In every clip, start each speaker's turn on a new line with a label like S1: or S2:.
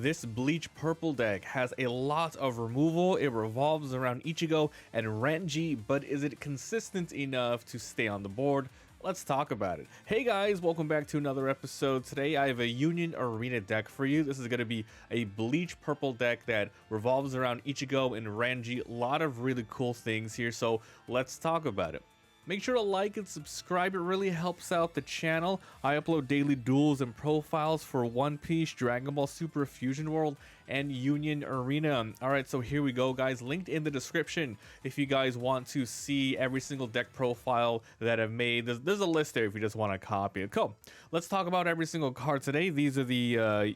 S1: This Bleach purple deck has a lot of removal. It revolves around Ichigo and Renji, but is it consistent enough to stay on the board? Let's talk about it. Hey guys, welcome back to another episode. Today I have a Union Arena deck for you. This is going to be a Bleach purple deck that revolves around Ichigo and Renji. A lot of really cool things here, so let's talk about it. Make sure to like and subscribe, it really helps out the channel. I upload daily duels and profiles for One Piece, Dragon Ball Super Fusion World, and Union Arena. Alright, so here we go guys, linked in the description if you guys want to see every single deck profile that I've made. There's a list there if you just want to copy it. Cool. Let's talk about every single card today. These are the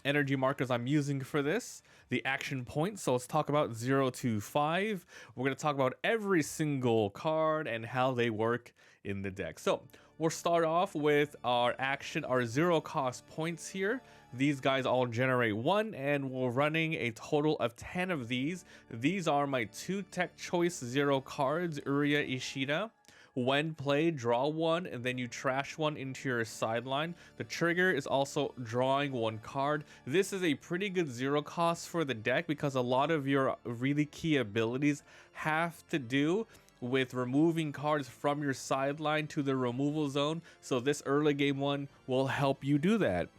S1: energy markers I'm using for this, the action points. So let's talk about 0 to 5. We're going to talk about every single card and how they work in the deck. So we'll start off with our 0 cost points here. These guys all generate 1, and we're running a total of 10 of these. These are my 2 tech choice 0 cards, Uriya Ishida. When played, draw 1 and then you trash 1 into your sideline. The trigger is also drawing 1 card. This is a pretty good 0 cost for the deck because a lot of your really key abilities have to do with removing cards from your sideline to the removal zone. So this early game one will help you do that.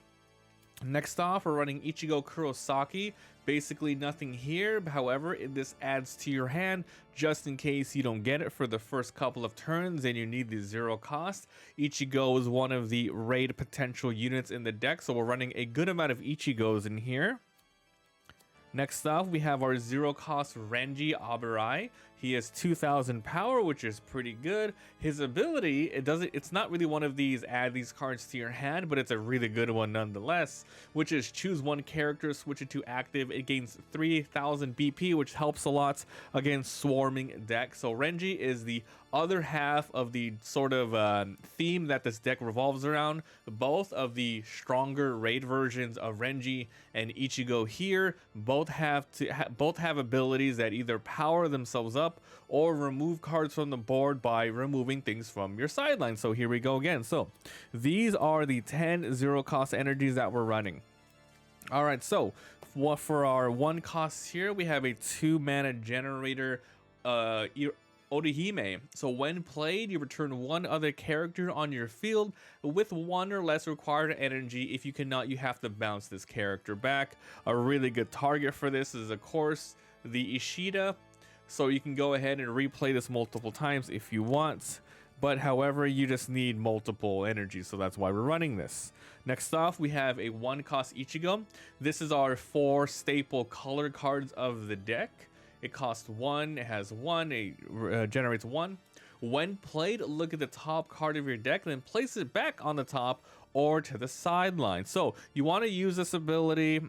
S1: Next off, we're running Ichigo Kurosaki. Basically nothing here, however, this adds to your hand just in case you don't get it for the first couple of turns and you need the 0 cost. Ichigo is one of the raid potential units in the deck, so we're running a good amount of Ichigos in here. Next up, we have our 0 cost Renji Aburai. He has 2000 power, which is pretty good. His ability, it's not really one of these add these cards to your hand, but it's a really good one nonetheless, which is choose 1 character, switch it to active. It gains 3000 BP, which helps a lot against swarming deck. So Renji is the other half of the sort of theme that this deck revolves around. Both of the stronger raid versions of Renji and Ichigo here both have abilities that either power themselves up or remove cards from the board by removing things from your sideline. So here we go again. So these are the 10 0 cost energies that we're running. All right, so for our 1 cost here, we have a 2 mana generator Orihime. So when played, you return 1 other character on your field with 1 or less required energy. If you cannot, you have to bounce this character back. A really good target for this is, of course, the Ishida. So you can go ahead and replay this multiple times if you want. But however, you just need multiple energy, so that's why we're running this. Next off, we have a 1 cost Ichigo. This is our 4 staple color cards of the deck. It costs 1, it has 1, it generates 1. When played, look at the top card of your deck, then place it back on the top or to the sideline. So you want to use this ability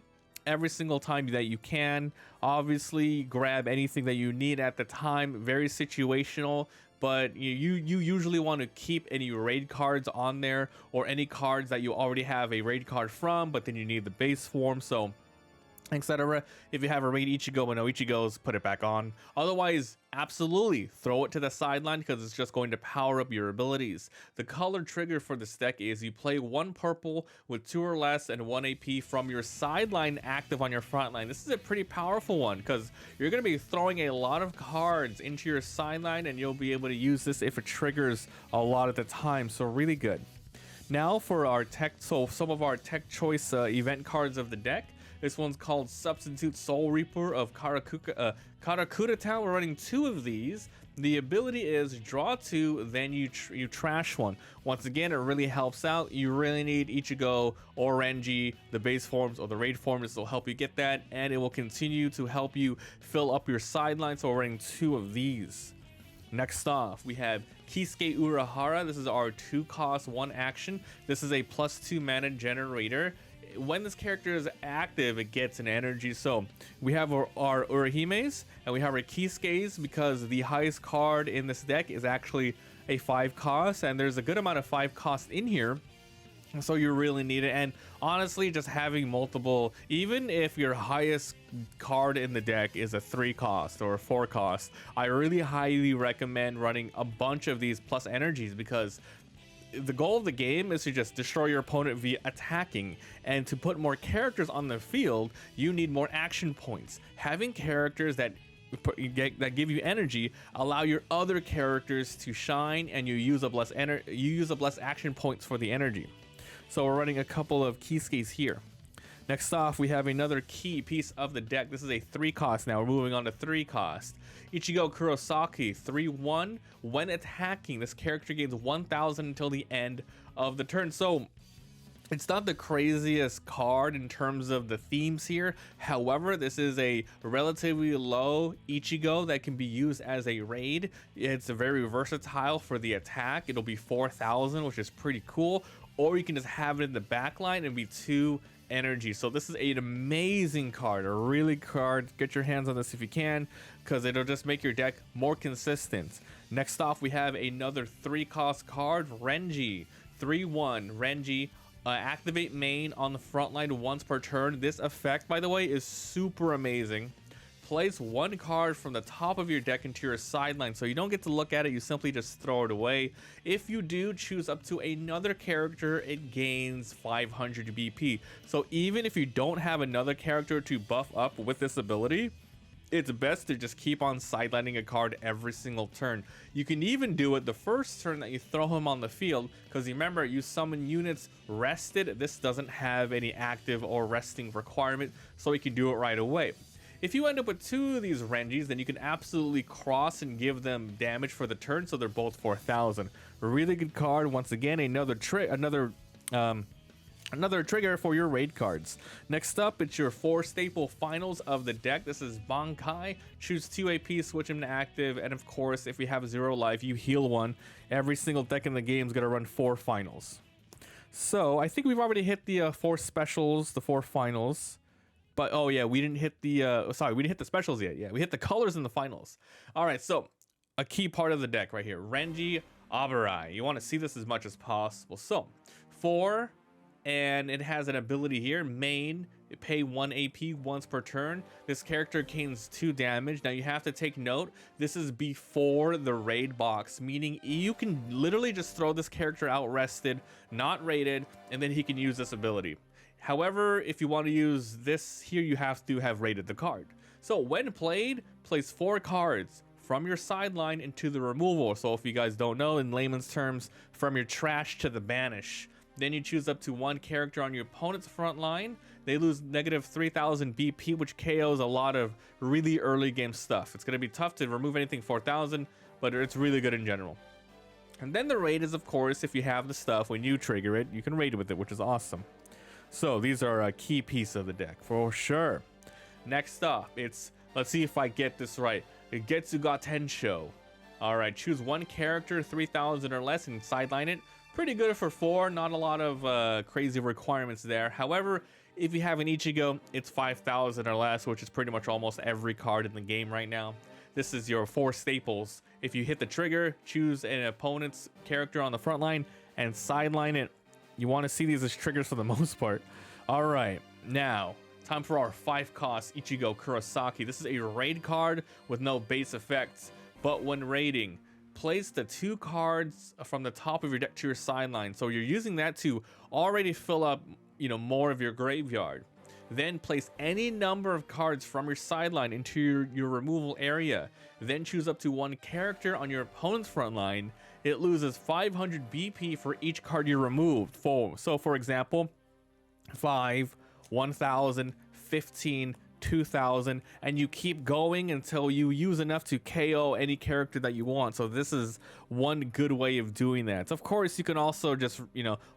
S1: every single time that you can. Obviously, grab anything that you need at the time. Very situational, but you usually want to keep any raid cards on there or any cards that you already have a raid card from, but then you need the base form. So etc. If you have a raid Ichigo and no Ichigos, put it back on. Otherwise, absolutely throw it to the sideline because it's just going to power up your abilities. The color trigger for this deck is you play 1 purple with 2 or less and 1 AP from your sideline active on your front line. This is a pretty powerful one because you're going to be throwing a lot of cards into your sideline and you'll be able to use this if it triggers a lot of the time. So really good. Now for our tech, so some of our tech choice event cards of the deck. This one's called Substitute Soul Reaper of Karakuta Town. We're running 2 of these. The ability is draw 2, then you trash 1. Once again, it really helps out. You really need Ichigo or Renji, the base forms or the raid forms. This will help you get that, and it will continue to help you fill up your sideline. So we're running 2 of these. Next off, we have Kisuke Urahara. This is our 2 cost 1 action. This is a +2 mana generator. When this character is active, it gets an energy. So we have our Urahimes and we have our Kisukes because the highest card in this deck is actually a 5 cost, and there's a good amount of 5 cost in here. So you really need it. And honestly, just having multiple, even if your highest card in the deck is a 3 cost or a 4 cost, I really highly recommend running a bunch of these plus energies because the goal of the game is to just destroy your opponent via attacking, and to put more characters on the field, you need more action points. Having characters that give you energy allow your other characters to shine, and you use up less action points for the energy. So we're running a couple of Kisuke's here. Next off, we have another key piece of the deck. This is a 3 cost now. We're moving on to 3 cost. Ichigo Kurosaki, 3/1. When attacking, this character gains 1,000 until the end of the turn. So it's not the craziest card in terms of the themes here. However, this is a relatively low Ichigo that can be used as a raid. It's very versatile for the attack. It'll be 4,000, which is pretty cool. Or you can just have it in the back line and be 2 energy. So this is an amazing card, a really card. Get your hands on this if you can, because it'll just make your deck more consistent. Next off, we have another 3 cost card, Renji, 3/1. Renji, activate main on the front line once per turn. This effect, by the way, is super amazing. Place 1 card from the top of your deck into your sideline, so you don't get to look at it, you simply just throw it away. If you do choose up to another character, it gains 500 BP. So even if you don't have another character to buff up with this ability, it's best to just keep on sidelining a card every single turn. You can even do it the first turn that you throw him on the field, because remember, you summon units rested. This doesn't have any active or resting requirement, so you can do it right away. If you end up with 2 of these Renjis, then you can absolutely cross and give them damage for the turn, so they're both 4,000. A really good card. Once again, another trigger for your raid cards. Next up, it's your 4 staple finals of the deck. This is Bankai. Choose 2 AP, switch them to active, and of course, if you have 0 life, you heal 1. Every single deck in the game is going to run 4 finals. So I think we've already hit the 4 specials, the 4 finals. But oh yeah, we didn't hit the we didn't hit the specials yet. Yeah, we hit the colors in the finals. All right, so a key part of the deck right here, Renji Abarai. You want to see this as much as possible. So 4, and it has an ability here, main, pay 1 AP once per turn. This character gains 2 damage. Now you have to take note, this is before the raid box, meaning you can literally just throw this character out rested, not raided, and then he can use this ability. However, if you want to use this here, you have to have raided the card. So when played, place 4 cards from your sideline into the removal. So if you guys don't know, in layman's terms, from your trash to the banish. Then you choose up to 1 character on your opponent's front line. They lose negative 3,000 BP, which KOs a lot of really early game stuff. It's going to be tough to remove anything 4,000, but it's really good in general. And then the raid is, of course, if you have the stuff, when you trigger it, you can raid with it, which is awesome. So these are a key piece of the deck for sure. Next up, it's, let's see if I get this right, Getsuga Tensho. All right, choose 1 character, 3,000 or less, and sideline it. Pretty good for 4, not a lot of crazy requirements there. However, if you have an Ichigo, it's 5,000 or less, which is pretty much almost every card in the game right now. This is your 4 staples. If you hit the trigger, choose an opponent's character on the front line and sideline it. You want to see these as triggers for the most part. All right, now time for our 5 cost Ichigo Kurosaki. This is a raid card with no base effects, but when raiding, place the 2 cards from the top of your deck to your sideline. So you're using that to already fill up, more of your graveyard. Then place any number of cards from your sideline into your removal area. Then choose up to 1 character on your opponent's front line. It loses 500 BP for each card you removed. So for example, 5, 1,000, 15, 2,000, and you keep going until you use enough to KO any character that you want. So this is one good way of doing that. Of course, you can also just,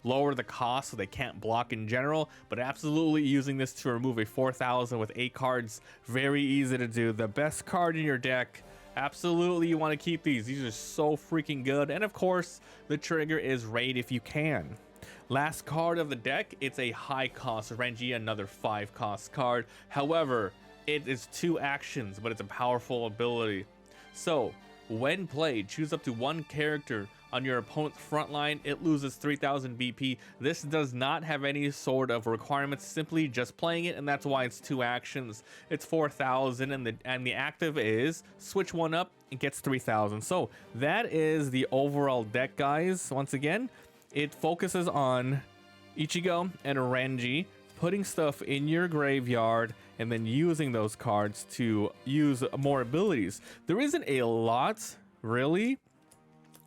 S1: lower the cost so they can't block in general, but absolutely using this to remove a 4,000 with 8 cards, very easy to do. The best card in your deck. Absolutely, you want to keep these. These are so freaking good. And of course, the trigger is raid if you can. Last card of the deck, it's a high cost Renji, another 5 cost card. However, it is 2 actions, but it's a powerful ability. So when played, choose up to 1 character on your opponent's front line. It loses 3,000 BP. This does not have any sort of requirements, simply just playing it, and that's why it's 2 actions. It's 4,000, and the active is switch 1 up, it gets 3,000. So that is the overall deck, guys. Once again, it focuses on Ichigo and Renji putting stuff in your graveyard and then using those cards to use more abilities. There isn't a lot, really.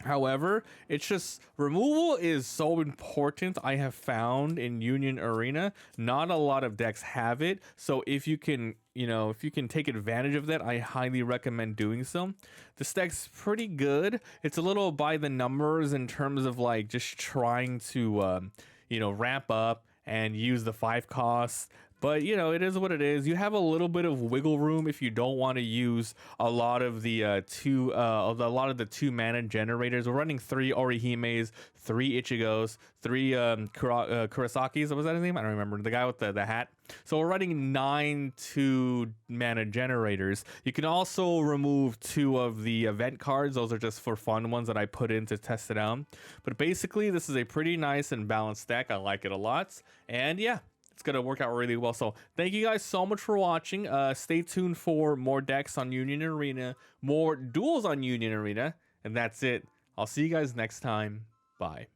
S1: However, it's just removal is so important. I have found in Union Arena, not a lot of decks have it. So if you can, if you can take advantage of that, I highly recommend doing so. This deck's pretty good. It's a little by the numbers in terms of like just trying to, ramp up and use the 5 costs. But it is what it is. You have a little bit of wiggle room if you don't want to use a lot of the two mana generators. We're running 3 Orihimes, 3 Ichigos, 3 Kurosakis. Was that his name? I don't remember. The guy with the hat. So we're running 9 2 mana generators. You can also remove 2 of the event cards. Those are just for fun ones that I put in to test it out. But basically, this is a pretty nice and balanced deck. I like it a lot. And yeah, it's gonna work out really well. So thank you guys so much for watching. Stay tuned for more decks on Union Arena, more duels on Union Arena, and that's it. I'll see you guys next time. Bye.